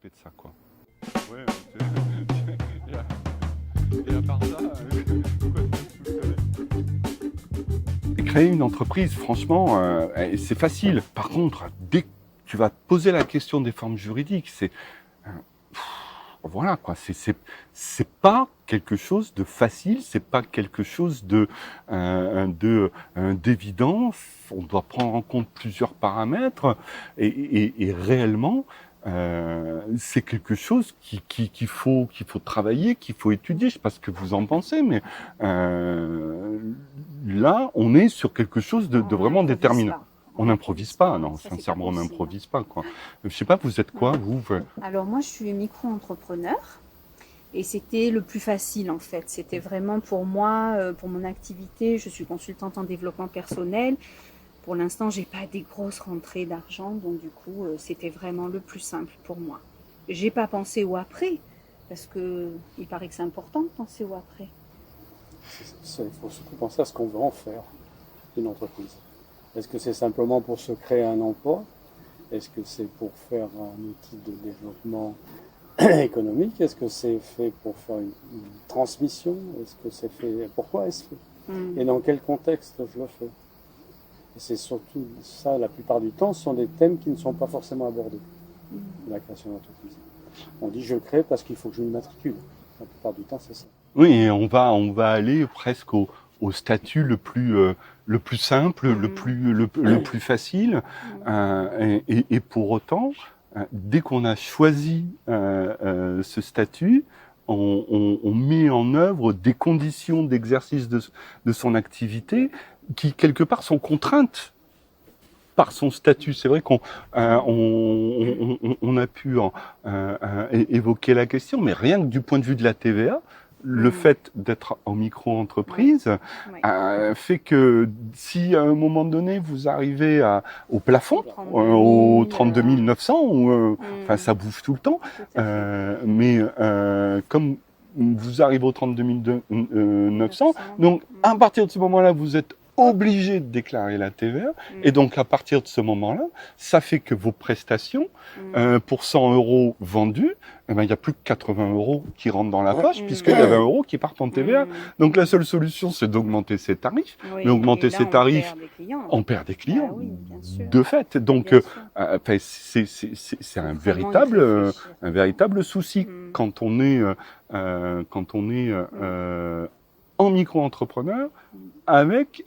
s'occuper de ça, quoi. Ouais, et à part ça, créer une entreprise, franchement, c'est facile. Par contre, dès que tu vas te poser la question des formes juridiques, voilà quoi, c'est pas quelque chose de facile, c'est pas quelque chose d'évident. On doit prendre en compte plusieurs paramètres et réellement, c'est quelque chose qu'il faut travailler, qu'il faut étudier. Je sais pas ce que vous en pensez, mais là, on est sur quelque chose de vraiment déterminant. On n'improvise pas, non, Ça, sincèrement, on possible. n'improvise pas, quoi. Je sais pas, vous êtes quoi, vous? Alors moi, je suis micro-entrepreneur et c'était le plus facile en fait. C'était vraiment pour moi, pour mon activité. Je suis consultante en développement personnel. Pour l'instant, j'ai pas des grosses rentrées d'argent, donc du coup, c'était vraiment le plus simple pour moi. J'ai pas pensé au après, parce que il paraît que c'est important de penser au après. Il faut surtout penser à ce qu'on veut en faire d'une entreprise. Est-ce que c'est simplement pour se créer un emploi? Est-ce que c'est pour faire un outil de développement économique? Est-ce que c'est fait pour faire une transmission? Est-ce que c'est fait... Pourquoi est-ce fait? Et dans quel contexte je le fais? Et c'est surtout ça, la plupart du temps, ce sont des thèmes qui ne sont pas forcément abordés dans la création d'entreprise. On dit je crée parce qu'il faut que je m'immatricule. La plupart du temps, c'est ça. Oui, et on va aller presque au statut le plus simple, le plus facile, et pour autant, dès qu'on a choisi ce statut, on met en œuvre des conditions d'exercice de son activité qui quelque part sont contraintes par son statut. C'est vrai qu'on on a pu évoquer la question, mais rien que du point de vue de la TVA, le fait d'être en micro-entreprise fait que si à un moment donné vous arrivez au plafond, au 32 900, enfin ça bouge tout le temps, mais comme vous arrivez au 32 900, donc à partir de ce moment-là vous êtes obligé de déclarer la TVA, et donc à partir de ce moment-là, ça fait que vos prestations, pour 100 € vendus, eh ben, il n'y a plus que 80 € qui rentrent dans la poche, puisqu'il y a 20 € qui partent en TVA. Donc la seule solution, c'est d'augmenter ses tarifs. Mais augmenter ses tarifs, on perd des clients, Ah oui, de fait. Donc c'est un véritable souci quand on est en micro-entrepreneur avec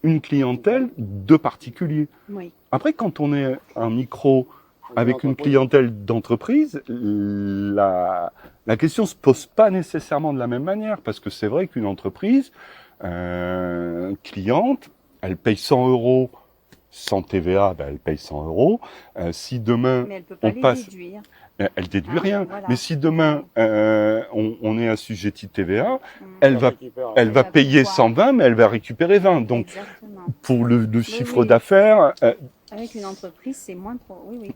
une clientèle de particuliers. Oui. Après, quand on est un micro avec une clientèle d'entreprise, la question se pose pas nécessairement de la même manière, parce que c'est vrai qu'une entreprise cliente, elle paye 100 € sans TVA, ben elle paye 100 €. Si demain mais elle peut pas on passe, déduire. Elle déduit rien. Voilà. Mais si demain on est assujetti TVA, elle va payer 120, mais elle va récupérer 20. Donc exactement. pour le chiffre d'affaires, avec une entreprise, c'est moins trop. Oui,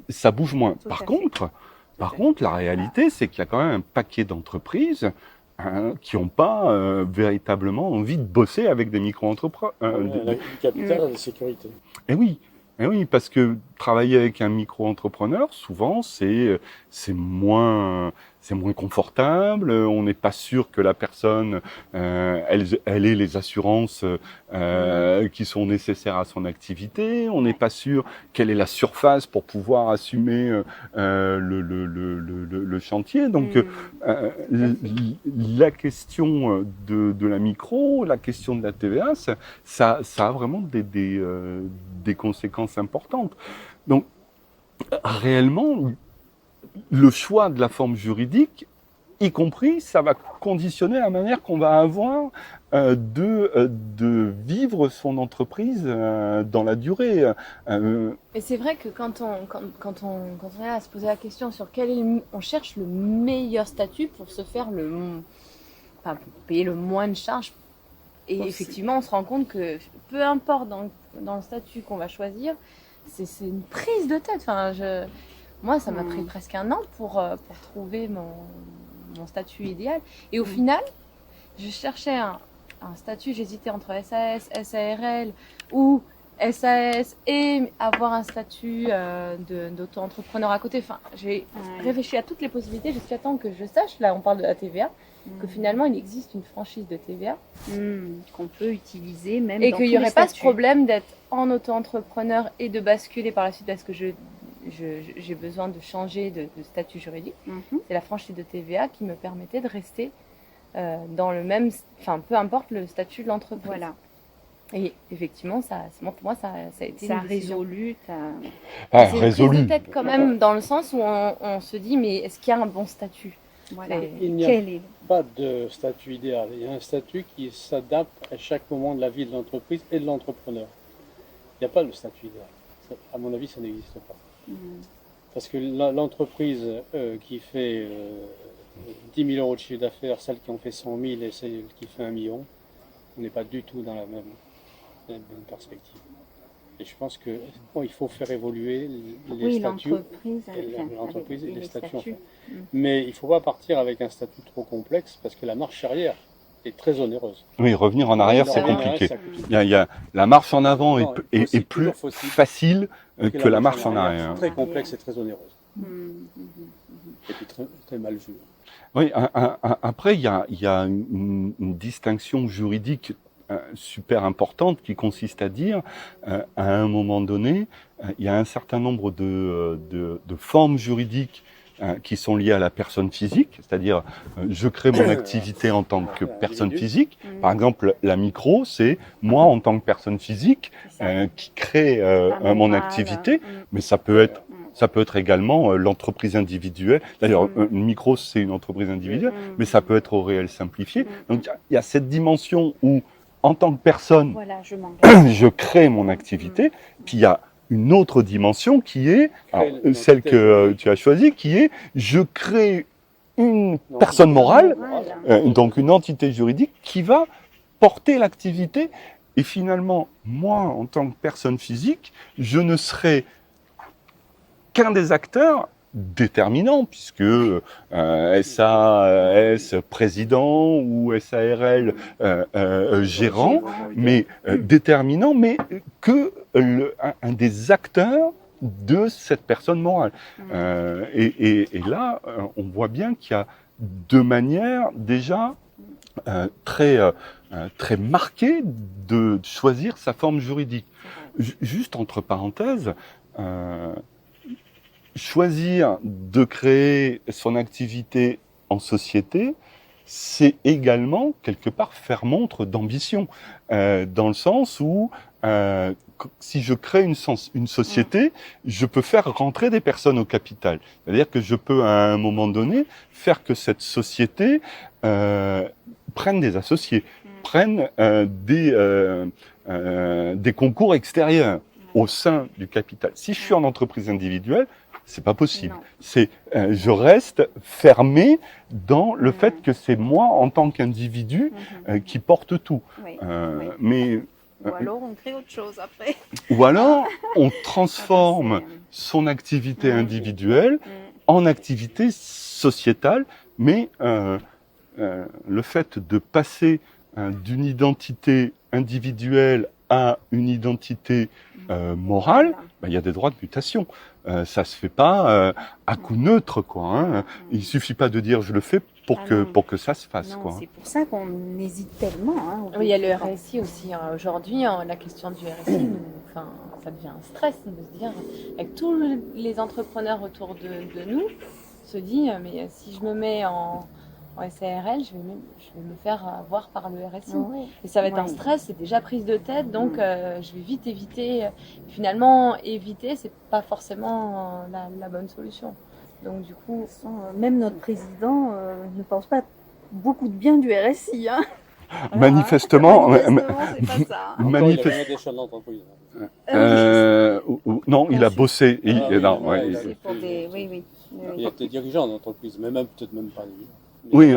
ça bouge moins. Tout Par à contre, fait. la réalité, c'est qu'il y a quand même un paquet d'entreprises qui n'ont pas véritablement envie de bosser avec des micro-entrepreneurs. Du capital à la sécurité. Eh oui, parce que travailler avec un micro-entrepreneur, souvent, c'est moins confortable. On n'est pas sûr que la personne, elle ait les assurances qui sont nécessaires à son activité. On n'est pas sûr quelle est la surface pour pouvoir assumer le chantier. Donc, la question de la micro, la question de la TVA, ça a vraiment des conséquences importantes. Donc, réellement, le choix de la forme juridique, y compris, ça va conditionner la manière qu'on va avoir de vivre son entreprise dans la durée. Et c'est vrai que quand on est à se poser la question sur on cherche le meilleur statut pour se faire pour payer le moins de charges. Et effectivement, on se rend compte que peu importe dans le statut qu'on va choisir, c'est une prise de tête. Enfin, moi, ça m'a pris presque un an pour trouver mon statut idéal. Et au final, je cherchais un statut, j'hésitais entre SAS, SARL ou SAS et avoir un statut d'auto-entrepreneur à côté. Enfin, j'ai réfléchi à toutes les possibilités jusqu'à temps que je sache, là on parle de la TVA, que finalement il existe une franchise de TVA. Qu'on peut utiliser même et dans qu'il n'y tous aurait les pas ce statuts. problème d'être en auto-entrepreneur et de basculer par la suite parce que j'ai besoin de changer de statut juridique. C'est la franchise de TVA qui me permettait de rester dans le même, enfin peu importe le statut de l'entreprise. Voilà, Et effectivement, pour moi, ça a été ça a une décision. résolu. C'est une prise résolu. de tête quand même, dans le sens où on se dit, mais est-ce qu'il y a un bon statut? Voilà. Il n'y a Quel est pas de statut idéal. Il y a un statut qui s'adapte à chaque moment de la vie de l'entreprise et de l'entrepreneur. Il n'y a pas de statut idéal. Ça, à mon avis, ça n'existe pas. Parce que l'entreprise qui fait 10 000 euros de chiffre d'affaires, celle qui en fait 100 000 et celle qui fait 1 million, on n'est pas du tout dans la même perspective. Et je pense qu'il faut faire évoluer les statuts, l'entreprise et les statuts. En fait. Mais il ne faut pas partir avec un statut trop complexe parce que la marche arrière est très onéreuse. Oui, revenir en arrière, c'est compliqué. Il y a la marche en avant est plus facile que la marche en arrière. C'est très complexe et très onéreuse. Et puis très, très mal vu. Oui, après, il y a une distinction juridique super importante qui consiste à dire, à un moment donné, il y a un certain nombre de formes juridiques qui sont liées à la personne physique, c'est-à-dire je crée mon activité en tant que personne physique. Par exemple, la micro, c'est moi en tant que personne physique qui crée mon activité, mais ça peut être également l'entreprise individuelle. D'ailleurs, une micro, c'est une entreprise individuelle, mais ça peut être au réel simplifié. Donc, il y a cette dimension où, en tant que personne, voilà, je crée mon activité. Puis il y a une autre dimension qui est, celle que tu as choisie, qui est je crée une personne morale, donc une entité juridique qui va porter l'activité. Et finalement, moi, en tant que personne physique, je ne serai qu'un des acteurs déterminants, puisque SAS président ou SARL gérant, mais déterminant, mais que un des acteurs de cette personne morale. Et là, on voit bien qu'il y a deux manières déjà très marquées de choisir sa forme juridique. Juste entre parenthèses, choisir de créer son activité en société, c'est également quelque part faire montre d'ambition, dans le sens où si je crée une société, je peux faire rentrer des personnes au capital. C'est-à-dire que je peux à un moment donné faire que cette société prenne des associés, prenne des concours extérieurs au sein du capital. Si je suis en entreprise individuelle, c'est pas possible. C'est, je reste fermé dans le fait que c'est moi en tant qu'individu qui porte tout. Mais ou alors on crée autre chose après. Ou alors on transforme son activité individuelle en activité sociétale, mais le fait de passer d'une identité individuelle à une identité morale, il y a des droits de mutation. Ça se fait pas à coup neutre, quoi. Hein. Il suffit pas de dire je le fais pour que ça se fasse, non, quoi. C'est pour ça qu'on hésite tellement. Hein, oui, il y a le RSI aussi. Hein. Aujourd'hui, la question du RSI, ça devient un stress de se dire, avec tous les entrepreneurs autour de nous, se dit, mais si je me mets en SARL, je vais me faire avoir par le RSI. Et ça va être un stress, c'est déjà prise de tête, donc je vais vite éviter. Finalement, éviter, c'est pas forcément la bonne solution. Donc du coup, même notre président ne pense pas beaucoup de bien du RSI. Hein. Manifestement, c'est pas ça. Non, il a bossé. Il y a été dirigeant d'entreprise, mais même peut-être même pas lui. Oui,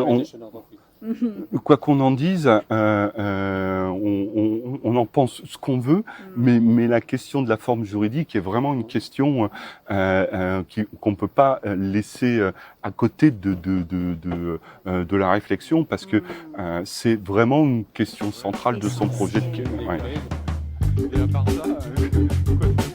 quoi qu'on en dise, on en pense ce qu'on veut, mais la question de la forme juridique est vraiment une question qu'on peut pas laisser à côté de la réflexion, parce que c'est vraiment une question centrale de son projet. Et à part ça, Pourquoi